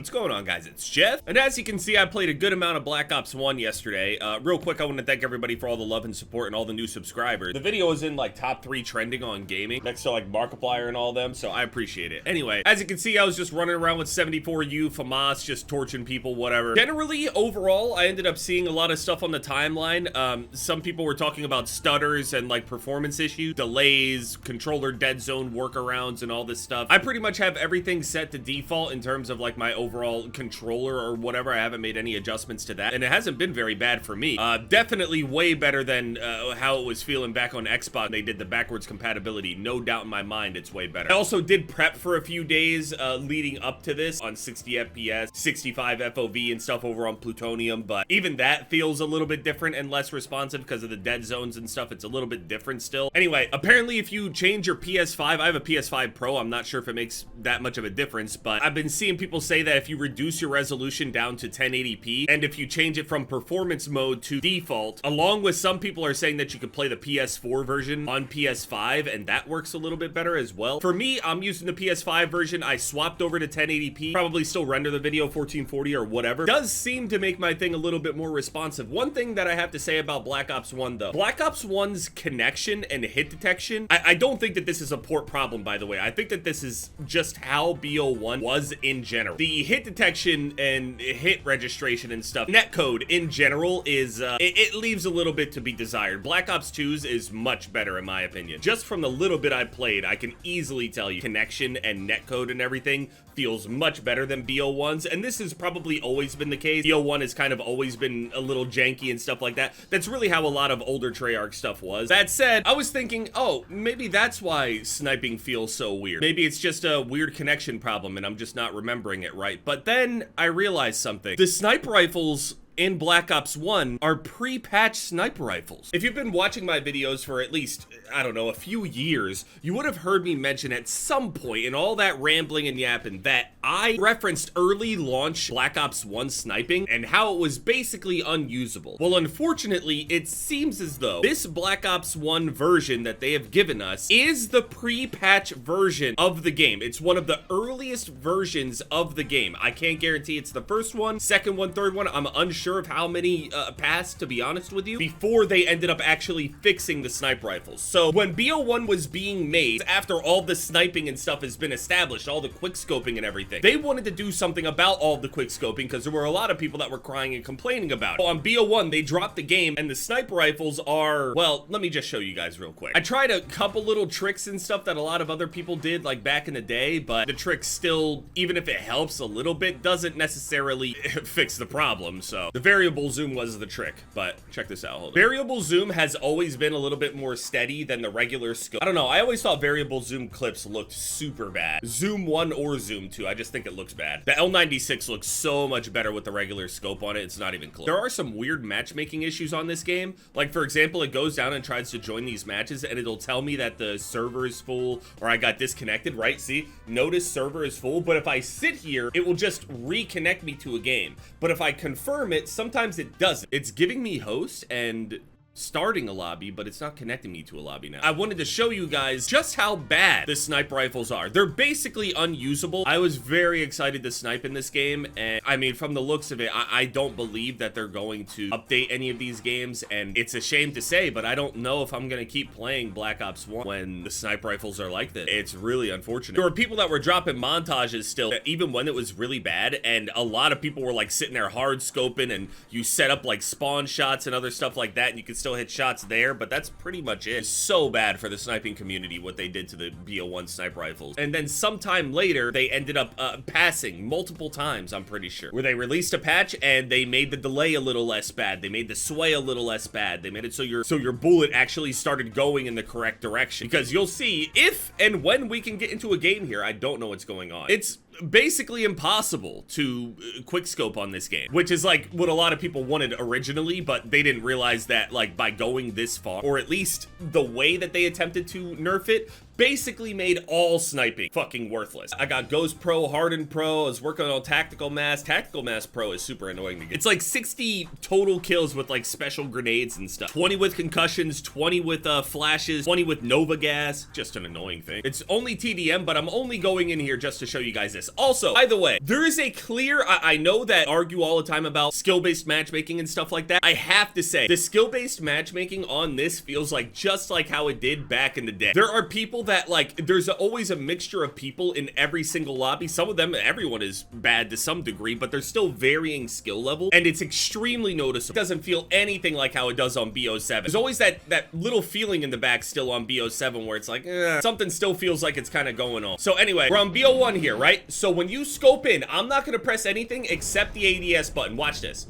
What's going on, guys? It's Jeff, and as you can see, I played a good amount of Black Ops 1 yesterday. Real quick, I want to thank everybody for all the love and support and all the new subscribers. The video is in like top 3 trending on gaming, next to like Markiplier and all them, so I appreciate it. Anyway, as you can see, I was just running around with 74U, FAMAS, just torching people, whatever. Generally, overall, I ended up seeing a lot of stuff on the timeline. Some people were talking about stutters and like performance issues, delays, controller dead zone workarounds, and all this stuff. I pretty much have everything set to default in terms of like my overall controller or whatever. I haven't made any adjustments to that, and it hasn't been very bad for me. Definitely way better than how it was feeling back on Xbox. They did the backwards compatibility. No doubt in my mind, it's way better. I also did prep for a few days leading up to this on 60 FPS, 65 FOV and stuff over on Plutonium, but even that feels a little bit different and less responsive because of the dead zones and stuff. It's a little bit different still. Anyway, apparently if you change your PS5, I have a PS5 Pro. I'm not sure if it makes that much of a difference, but I've been seeing people say that if you reduce your resolution down to 1080p and if you change it from performance mode to default, along with some people are saying that you could play the PS4 version on PS5 and that works a little bit better as well. For me, I'm using the PS5 version. I swapped over to 1080p, probably still render the video 1440 or whatever. Does seem to make my thing a little bit more responsive. One thing that I have to say about Black Ops 1 though, Black Ops 1's connection and hit detection, I don't think that this is a port problem, by the way. I think that this is just how BO1 was in general. The hit detection and hit registration and stuff, netcode in general is, it leaves a little bit to be desired. Black Ops 2's is much better in my opinion. Just from the little bit I played, I can easily tell you connection and netcode and everything feels much better than BO1's, and this has probably always been the case. BO1 has kind of always been a little janky and stuff like that. That's really how a lot of older Treyarch stuff was. That said, I was thinking, oh, maybe that's why sniping feels so weird. Maybe it's just a weird connection problem and I'm just not remembering it right. But then I realized something. The sniper rifles in Black Ops 1 are pre-patched sniper rifles. If you've been watching my videos for at least, I don't know, a few years, you would have heard me mention at some point in all that rambling and yapping that I referenced early launch Black Ops 1 sniping and how it was basically unusable. Well, unfortunately, it seems as though this Black Ops 1 version that they have given us is the pre-patch version of the game. It's one of the earliest versions of the game. I can't guarantee it's the first one, second one, third one. I'm unsure of how many passed, to be honest with you, before they ended up actually fixing the sniper rifles. So when BO1 was being made, after all the sniping and stuff has been established, all the quick scoping and everything, they wanted to do something about all the quick scoping because there were a lot of people that were crying and complaining about it. So on BO1, they dropped the game and the sniper rifles are, well, let me just show you guys real quick. I tried a couple little tricks and stuff that a lot of other people did like back in the day, but the trick still, even if it helps a little bit, doesn't necessarily fix the problem. So the variable zoom was the trick, but check this out. Hold on. Variable zoom has always been a little bit more steady than the regular scope. I don't know. I always thought variable zoom clips looked super bad. Zoom 1 or zoom 2. I just think it looks bad. The L96 looks so much better with the regular scope on it. It's not even close. There are some weird matchmaking issues on this game. Like, for example, it goes down and tries to join these matches and it'll tell me that the server is full or I got disconnected, right? See, notice server is full, but if I sit here, it will just reconnect me to a game. But if I confirm it, sometimes it doesn't. It's giving me host and starting a lobby, but it's not connecting me to a lobby now. I wanted to show you guys just how bad the sniper rifles are. They're basically unusable. I was very excited to snipe in this game, and I mean, from the looks of it, I don't believe that they're going to update any of these games, and it's a shame to say, but I don't know if I'm gonna keep playing Black Ops 1 when the sniper rifles are like this. It's really unfortunate. There were people that were dropping montages still, even when it was really bad, and a lot of people were like sitting there hard scoping, and you set up like spawn shots and other stuff like that, and you could still hit shots there, but that's pretty much it. It's so bad for the sniping community what they did to the BO1 sniper rifles. And then sometime later, they ended up passing multiple times, I'm pretty sure, where they released a patch and they made the delay a little less bad. They made the sway a little less bad. They made it so your bullet actually started going in the correct direction. Because you'll see, if and when we can get into a game here, I don't know what's going on. It's basically impossible to quick scope on this game, which is like what a lot of people wanted originally, but they didn't realize that like by going this far, or at least the way that they attempted to nerf it, basically made all sniping fucking worthless. I got Ghost Pro, Hardened Pro, I was working on Tactical Mask. Tactical Mask Pro is super annoying to get. It's like 60 total kills with like special grenades and stuff. 20 with concussions, 20 with flashes, 20 with Nova Gas. Just an annoying thing. It's only TDM, but I'm only going in here just to show you guys this. Also, by the way, there is a clear, I know that argue all the time about skill-based matchmaking and stuff like that. I have to say, the skill-based matchmaking on this feels like just like how it did back in the day. There are people that like, there's always a mixture of people in every single lobby. Some of them, everyone is bad to some degree, but there's still varying skill level, and it's extremely noticeable. It doesn't feel anything like how it does on BO7. There's always that little feeling in the back still on BO7 where it's like, something still feels like it's kind of going on. So anyway, we're on BO1 here, right? So when you scope in, I'm not gonna press anything except the ADS button. Watch this.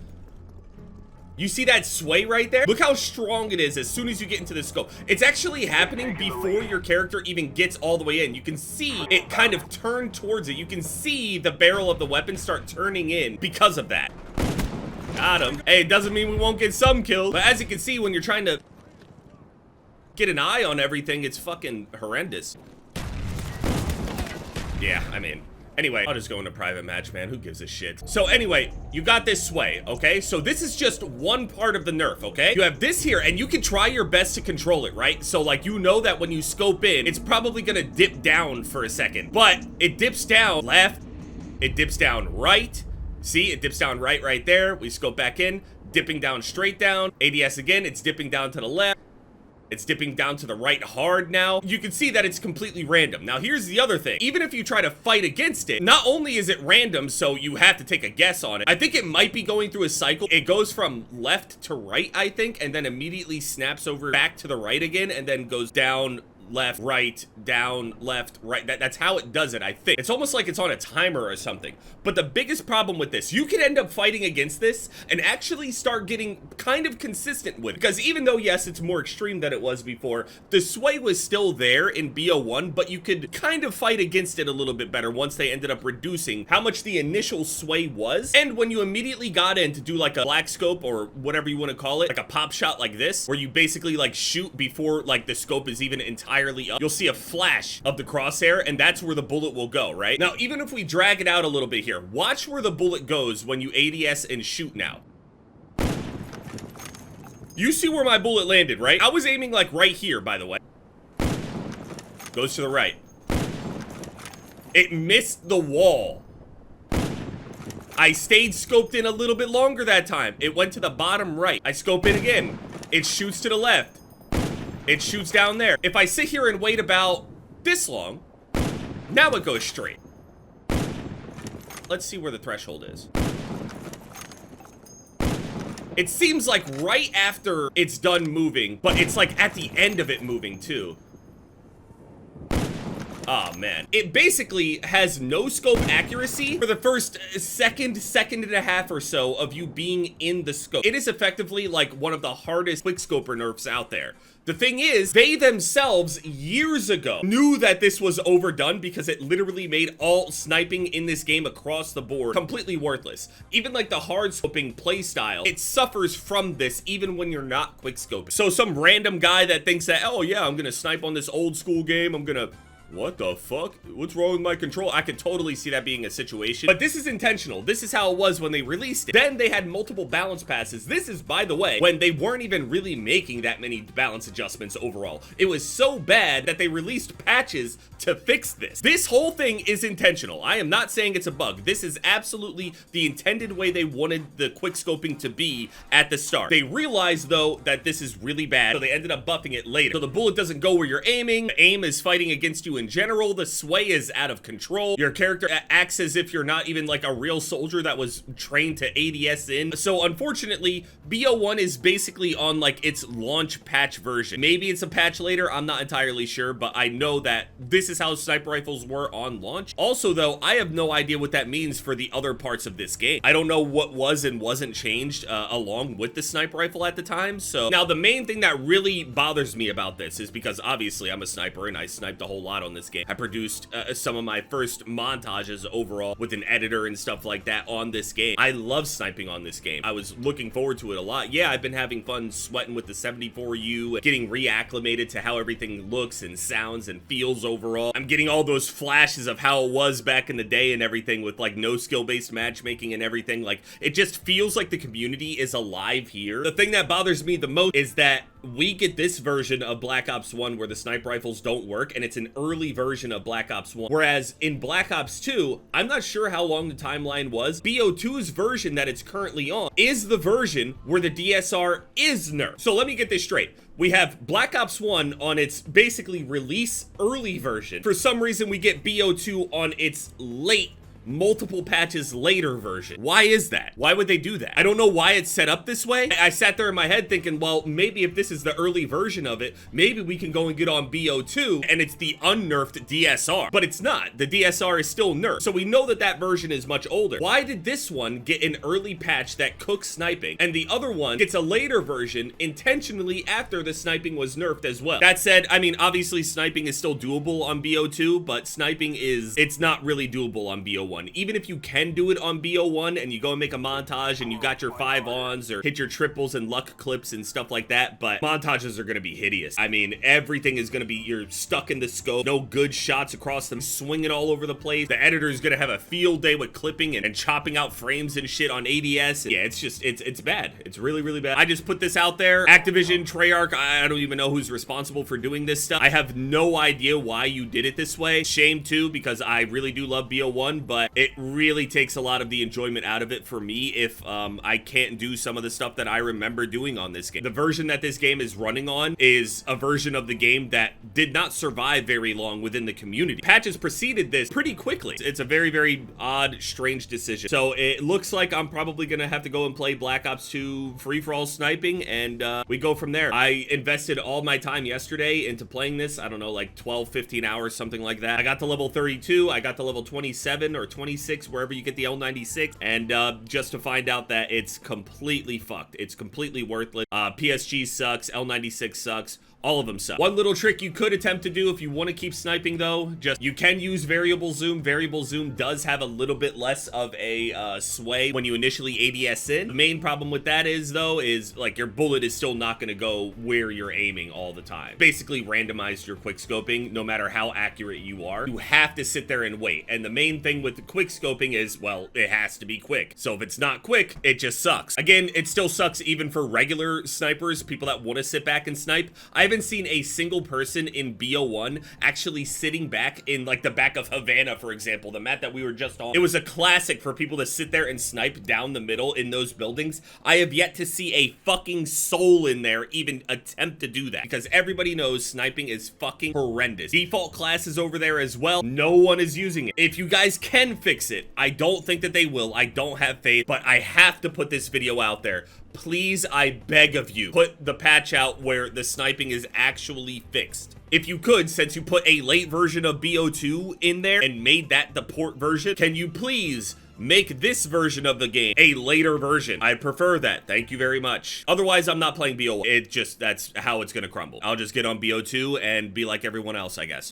You see that sway right there? Look how strong it is as soon as you get into the scope. It's actually happening before your character even gets all the way in. You can see it kind of turn towards it. You can see the barrel of the weapon start turning in because of that. Got him. Hey, it doesn't mean we won't get some kills, but as you can see, when you're trying to get an eye on everything, it's fucking horrendous. Yeah, I mean, anyway, I'll just go into private match, man. Who gives a shit? So anyway, you got this sway, okay? So this is just one part of the nerf, okay? You have this here, and you can try your best to control it, right? So like, you know that when you scope in, it's probably gonna dip down for a second, but it dips down left, it dips down right. See, it dips down right there. We scope back in, dipping down straight down. ADS again, it's dipping down to the left. It's dipping down to the right hard now. You can see that it's completely random. Now, here's the other thing. Even if you try to fight against it, not only is it random, so you have to take a guess on it, I think it might be going through a cycle. It goes from left to right, I think, and then immediately snaps over back to the right again, and then goes down, left, right, down, left, right. That's how it does it, I think. It's almost like it's on a timer or something. But the biggest problem with this, you could end up fighting against this and actually start getting kind of consistent with it. Because even though, yes, it's more extreme than it was before, the sway was still there in BO1, but you could kind of fight against it a little bit better once they ended up reducing how much the initial sway was. And when you immediately got in to do like a black scope or whatever you want to call it, like a pop shot like this, where you basically like shoot before like the scope is even entirely up, you'll see a flash of the crosshair, and that's where the bullet will go, right? Now, even if we drag it out a little bit here, watch where the bullet goes when you ADS and shoot now. You see where my bullet landed, right? I was aiming like right here, by the way. Goes to the right. It missed the wall. I stayed scoped in a little bit longer that time. It went to the bottom right. I scope in again. It shoots to the left. It shoots down there. If I sit here and wait about this long, now it goes straight. Let's see where the threshold is. It seems like right after it's done moving, but it's like at the end of it moving too. Oh man. It basically has no scope accuracy for the first second and a half or so of you being in the scope. It is effectively like one of the hardest quickscoper nerfs out there. The thing is, they themselves years ago knew that this was overdone because it literally made all sniping in this game across the board completely worthless. Even like the hard scoping playstyle, it suffers from this even when you're not quickscoping. So some random guy that thinks that, oh yeah, I'm gonna snipe on this old school game, I'm gonna... What the fuck? What's wrong with my control? I could totally see that being a situation. But this is intentional. This is how it was when they released it. Then they had multiple balance passes. This is, by the way, when they weren't even really making that many balance adjustments overall. It was so bad that they released patches to fix this. This whole thing is intentional. I am not saying it's a bug. This is absolutely the intended way they wanted the quickscoping to be at the start. They realized, though, that this is really bad, so they ended up buffing it later. So the bullet doesn't go where you're aiming. The aim is fighting against you in general. The sway is out of control. Your character acts as if you're not even like a real soldier that was trained to ADS in. So unfortunately, BO1 is basically on like its launch patch version. Maybe it's a patch later, I'm not entirely sure, but I know that this is how sniper rifles were on launch. Also though, I have no idea what that means for the other parts of this game. I don't know what was and wasn't changed along with the sniper rifle at the time. So now the main thing that really bothers me about this is because obviously I'm a sniper and I sniped a whole lot on on this game. I produced some of my first montages overall with an editor and stuff like that on this game. I love sniping on this game. I was looking forward to it a lot. Yeah, I've been having fun sweating with the 74U, getting reacclimated to how everything looks and sounds and feels overall. I'm getting all those flashes of how it was back in the day and everything with like no skill-based matchmaking and everything. Like, it just feels like the community is alive here. The thing that bothers me the most is that we get this version of Black Ops 1 where the sniper rifles don't work, and it's an early version of Black Ops 1. Whereas in Black Ops 2, I'm not sure how long the timeline was. BO2's version that it's currently on is the version where the DSR is nerfed. So let me get this straight. We have Black Ops 1 on its basically release early version. For some reason, we get BO2 on its late multiple patches later version. Why is that? Why would they do that? I don't know why it's set up this way. I sat there in my head thinking, well, maybe if this is the early version of it, maybe we can go and get on BO2 and it's the unnerfed DSR. But it's not. The DSR is still nerfed. So we know that that version is much older. Why did this one get an early patch that cooks sniping and the other one gets a later version intentionally after the sniping was nerfed as well? That said, I mean, obviously sniping is still doable on BO2, but sniping it's not really doable on BO1. Even if you can do it on BO1 and you go and make a montage and you got your 5-ons or hit your triples and luck clips and stuff like that, but montages are going to be hideous. I mean, everything is going to be, you're stuck in the scope, no good shots across them, swinging all over the place. The editor is going to have a field day with clipping and chopping out frames and shit on ADS. And yeah, it's just, it's bad. It's really, really bad. I just put this out there. Activision, Treyarch, I don't even know who's responsible for doing this stuff. I have no idea why you did it this way. Shame too, because I really do love BO1, but it really takes a lot of the enjoyment out of it for me if I can't do some of the stuff that I remember doing on this game. The version that this game is running on is a version of the game that did not survive very long within the community. Patches preceded this pretty quickly. It's a very, very odd, strange decision. So it looks like I'm probably gonna have to go and play Black Ops 2 free-for-all sniping, and we go from there. I invested all my time yesterday into playing this. I don't know, like 12, 15 hours, something like that. I got to level 32, I got to level 27 or 26, wherever you get the L96, and just to find out that it's completely fucked. It's completely worthless. PSG sucks, L96 sucks. All of them suck. One little trick you could attempt to do if you want to keep sniping though, just you can use variable zoom. Variable zoom does have a little bit less of a sway when you initially ADS in. The main problem with that is though, is like your bullet is still not going to go where you're aiming all the time. Basically randomized your quick scoping no matter how accurate you are. You have to sit there and wait. And the main thing with the quick scoping is, well, it has to be quick. So if it's not quick, it just sucks. Again, it still sucks even for regular snipers, people that want to sit back and snipe. I haven't seen a single person in BO1 actually sitting back in like the back of Havana, for example, the map that we were just on. It was a classic for people to sit there and snipe down the middle in those buildings. I have yet to see a fucking soul in there even attempt to do that, because everybody knows sniping is fucking horrendous. Default classes over there as well. No one is using it. If you guys can fix it, I don't think that they will. I don't have faith, but I have to put this video out there. Please, I beg of you, put the patch out where the sniping is actually fixed. If you could, since you put a late version of BO2 in there and made that the port version, can you please make this version of the game a later version? I prefer that. Thank you very much. Otherwise, I'm not playing BO1. That's how it's gonna crumble. I'll just get on BO2 and be like everyone else, I guess.